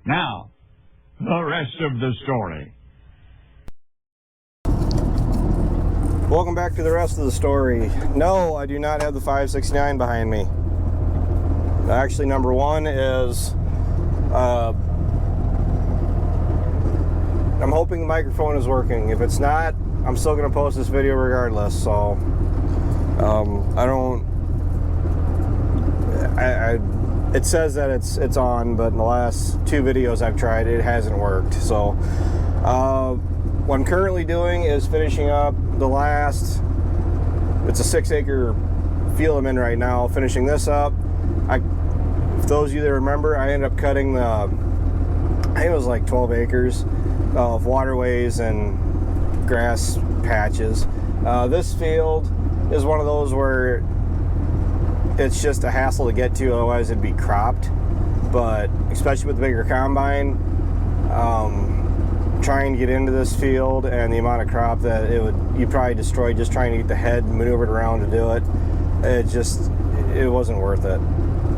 Now, the rest of the story. Welcome back to the rest of the story. No, I do not have the 569 behind me. Actually, number one is I'm hoping the microphone is working. If it's not, I'm still going to post this video regardless. So it says that it's on, but in the last 2 videos I've tried, it hasn't worked. So what I'm currently doing is finishing up the last, it's a 6-acre field I'm in right now, finishing this up. For those of you that remember, I ended up cutting I think it was like 12 acres of waterways and grass patches. This field is one of those where it's just a hassle to get to, otherwise it'd be cropped. But especially with the bigger combine, trying to get into this field and the amount of crop that you probably destroy just trying to get the head maneuvered around to do it, it wasn't worth it.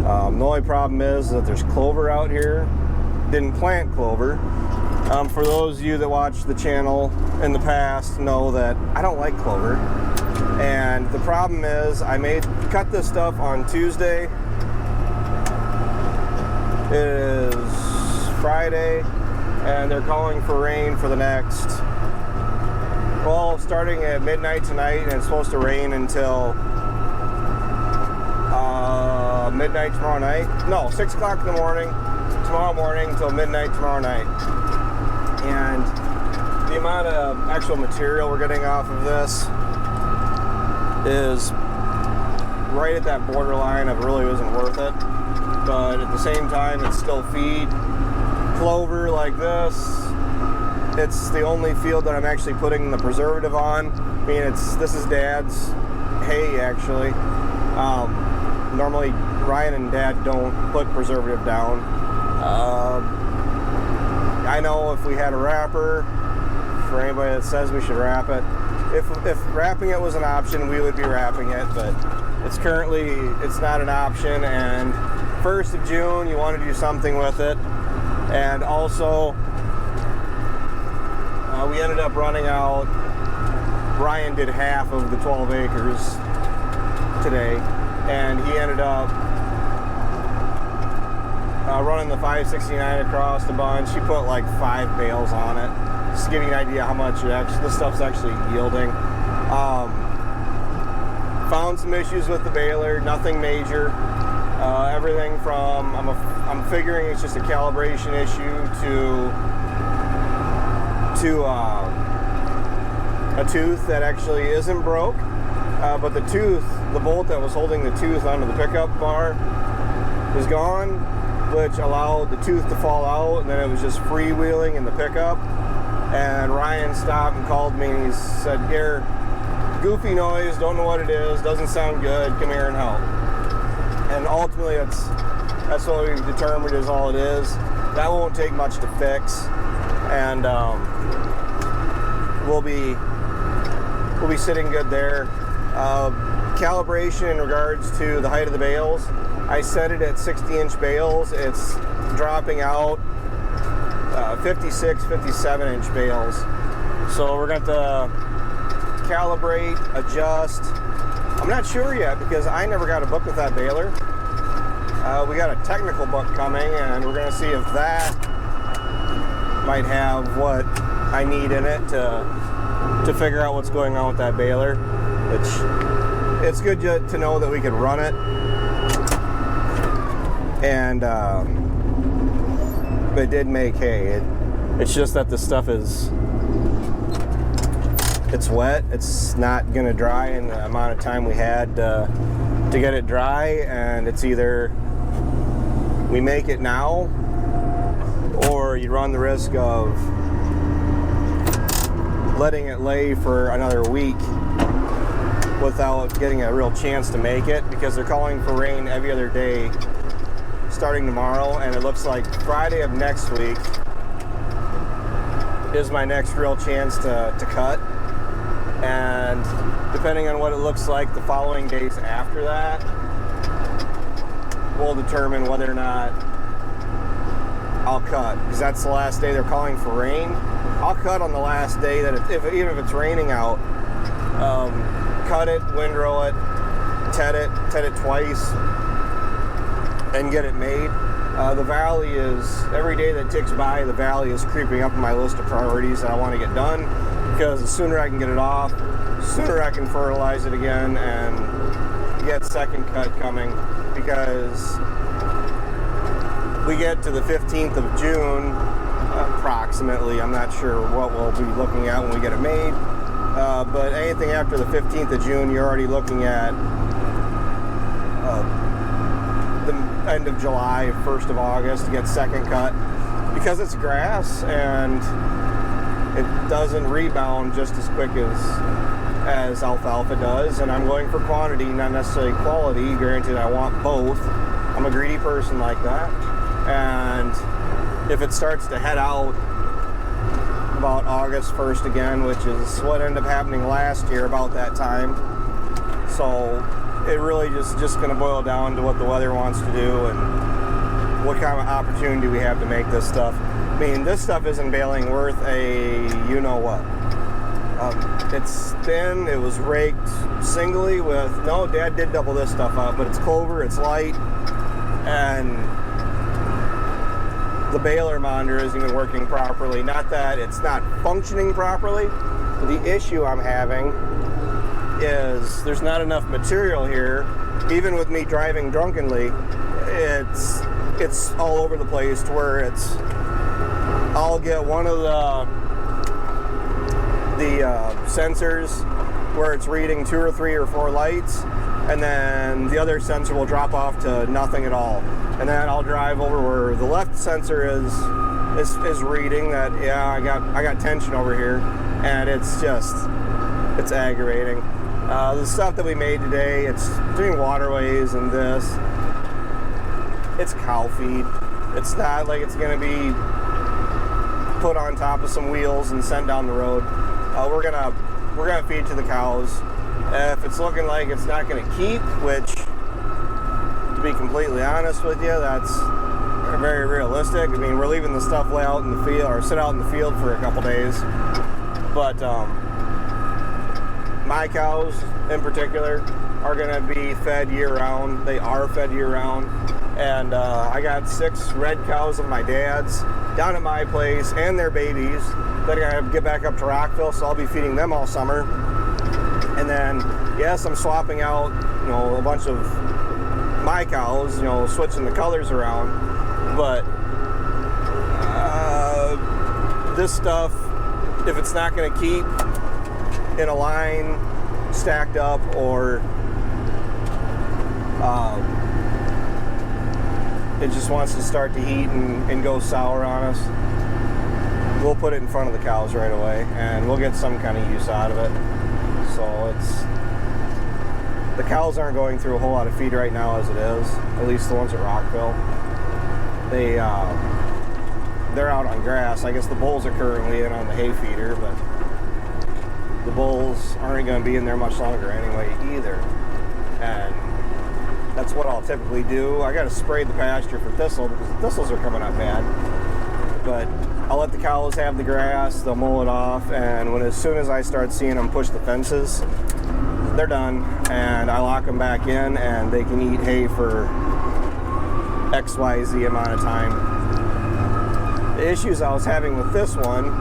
The only problem is that there's clover out here. Didn't plant clover. For those of you that watched the channel in the past know that I don't like clover. And the problem is I cut this stuff on Tuesday. It is Friday, and they're calling for rain for the next, well, starting at midnight tonight, and it's supposed to rain until midnight tomorrow night. No, 6 o'clock in the morning tomorrow morning until midnight tomorrow night. And the amount of actual material we're getting off of this is right at that borderline of really isn't worth it. But at the same time, it's still feed. Clover like this, it's the only field that I'm actually putting the preservative on. I mean, this is Dad's hay actually. Normally Ryan and Dad don't put preservative down. I know if we had a wrapper, for anybody that says we should wrap it, if wrapping it was an option, we would be wrapping it, but it's not an option. And 1st of June, you want to do something with it. And also, we ended up running out. Ryan did half of the 12 acres today, and he ended up running the 569 across the bunch. He put like 5 bales on it, just to give you an idea how much this stuff's actually yielding. Found some issues with the baler, nothing major. Everything from, I'm figuring it's just a calibration issue to a tooth that actually isn't broke, but the bolt that was holding the tooth onto the pickup bar was gone, which allowed the tooth to fall out, and then it was just freewheeling in the pickup. And Ryan stopped and called me, and he said, "Here, goofy noise, don't know what it is, doesn't sound good, come here and help." And ultimately, that's what we've determined is all it is. That won't take much to fix, and we'll be sitting good there. Calibration in regards to the height of the bales, I set it at 60-inch bales. It's dropping out 56, 57-inch bales. So we're going to calibrate, adjust. I'm not sure yet because I never got a book with that baler. We got a technical book coming, and we're going to see if that might have what I need in it to figure out what's going on with that baler. It's good to know that we can run it, and it did make hay. It's just that the stuff it's wet. It's not going to dry in the amount of time we had to get it dry, and it's either we make it now or you run the risk of letting it lay for another week without getting a real chance to make it, because they're calling for rain every other day starting tomorrow, and it looks like Friday of next week is my next real chance to cut. And depending on what it looks like the following days after that will determine whether or not I'll cut, because that's the last day they're calling for rain. I'll cut on the last day that even if it's raining out. Cut it, windrow it, ted it twice, and get it made. The valley is, every day that ticks by, the valley is creeping up on my list of priorities that I want to get done, because the sooner I can get it off, the sooner I can fertilize it again and get second cut coming, because we get to the 15th of June, approximately. I'm not sure what we'll be looking at when we get it made, but anything after the 15th of June, you're already looking at the end of July, 1st of August to get second cut, because it's grass and it doesn't rebound just as quick as alfalfa does. And I'm going for quantity, not necessarily quality. Granted, I want both. I'm a greedy person like that. And if it starts to head out about August 1st again, which is what ended up happening last year about that time, so it really just going to boil down to what the weather wants to do and what kind of opportunity we have to make this stuff. I mean, this stuff isn't baling worth a you-know-what. It's thin, it was raked singly with, no, Dad did double this stuff up, but it's clover, it's light, and the baler monitor isn't even working properly. Not that it's not functioning properly, but the issue I'm having is there's not enough material here. Even with me driving drunkenly, it's all over the place to where I'll get one of the sensors where it's reading 2 or 3 or 4 lights, and then the other sensor will drop off to nothing at all. And then I'll drive over where the left sensor is reading that, yeah, I got tension over here, and it's aggravating. The stuff that we made today, it's doing waterways and this. It's cow feed. It's not like it's going to be put on top of some wheels and sent down the road. We're gonna feed to the cows. If it's looking like it's not going to keep, which, to be completely honest with you, that's very realistic. I mean, we're leaving the stuff lay out in the field or sit out in the field for a couple days, but my cows in particular are going to be fed year-round. They are fed year-round, and I got 6 red cows of my dad's down at my place, and their babies that I have to get back up to Rockville, so I'll be feeding them all summer. And then, yes, I'm swapping out, a bunch of my cows, switching the colors around, but this stuff, if it's not going to keep in a line stacked up, or it just wants to start to heat and go sour on us, we'll put it in front of the cows right away and we'll get some kind of use out of it. So the cows aren't going through a whole lot of feed right now as it is, at least the ones at Rockville. They're out on grass. I guess the bulls are currently in on the hay feeder, but the bulls aren't going to be in there much longer anyway either. And that's what I'll typically do. I got to spray the pasture for thistle because the thistles are coming up bad. But I'll let the cows have the grass, they'll mow it off, and as soon as I start seeing them push the fences, they're done, and I lock them back in, and they can eat hay for XYZ amount of time. The issues I was having with this one,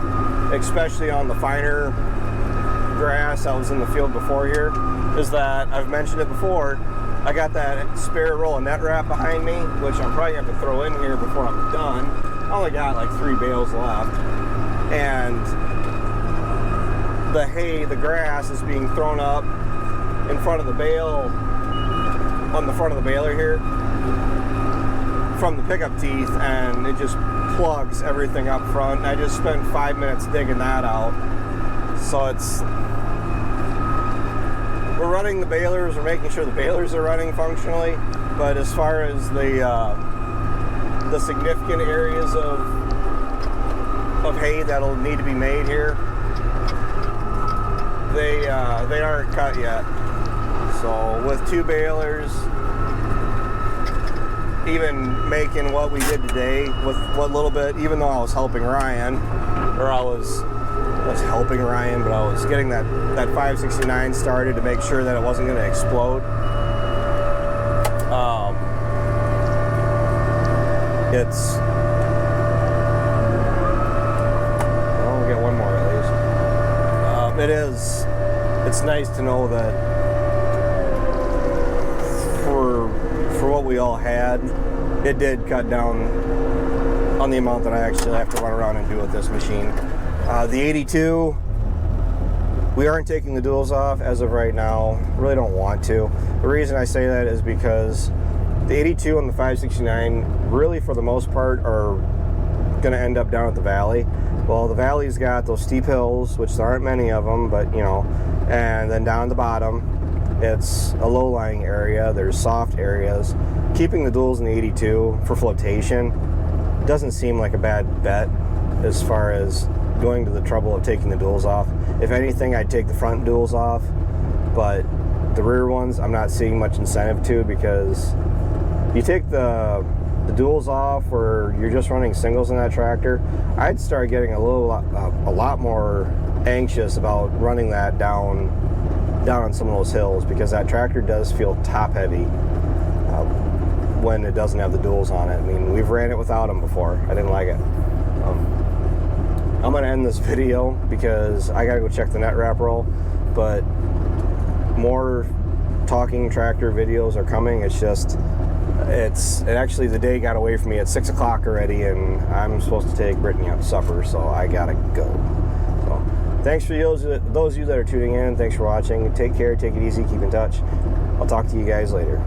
especially on the finer grass that was in the field before here, is that, I've mentioned it before, I got that spare roll of net wrap behind me, which I'm probably going to have to throw in here before I'm done. I only got like 3 bales left, and the hay, the grass is being thrown up in front of the bale, on the front of the baler here, from the pickup teeth, and it just plugs everything up front. And I just spent 5 minutes digging that out. So we're running the balers, we're making sure the balers are running functionally, but as far as the significant areas of hay that'll need to be made here, they aren't cut yet. So with 2 balers, even making what we did today with what little bit, even though I was helping Ryan, or I was helping Ryan, but I was getting that 569 started to make sure that it wasn't going to explode. We'll get one more at least. It's nice to know that for what we all had, it did cut down on the amount that I actually have to run around and do with this machine. The 82, we aren't taking the duals off as of right now. Really don't want to. The reason I say that is because the 82 and the 569 really for the most part are going to end up down at the valley. Well, the valley's got those steep hills, which there aren't many of them, but you know, and then down the bottom it's a low-lying area. There's soft areas. Keeping the duals in the 82 for flotation doesn't seem like a bad bet as far as going to the trouble of taking the duals off. If anything, I'd take the front duals off, but the rear ones I'm not seeing much incentive to, because you take the duals off where you're just running singles in that tractor, I'd start getting a lot more anxious about running that down on some of those hills, because that tractor does feel top heavy when it doesn't have the duals on it. I mean, we've ran it without them before. I didn't like it. I'm gonna end this video because I gotta go check the net wrap roll, but more talking tractor videos are coming. It's just, actually the day got away from me at 6 o'clock already, and I'm supposed to take Brittany out to supper, so I gotta go. So thanks for those of you that are tuning in. Thanks for watching. Take care, take it easy, keep in touch. I'll talk to you guys later.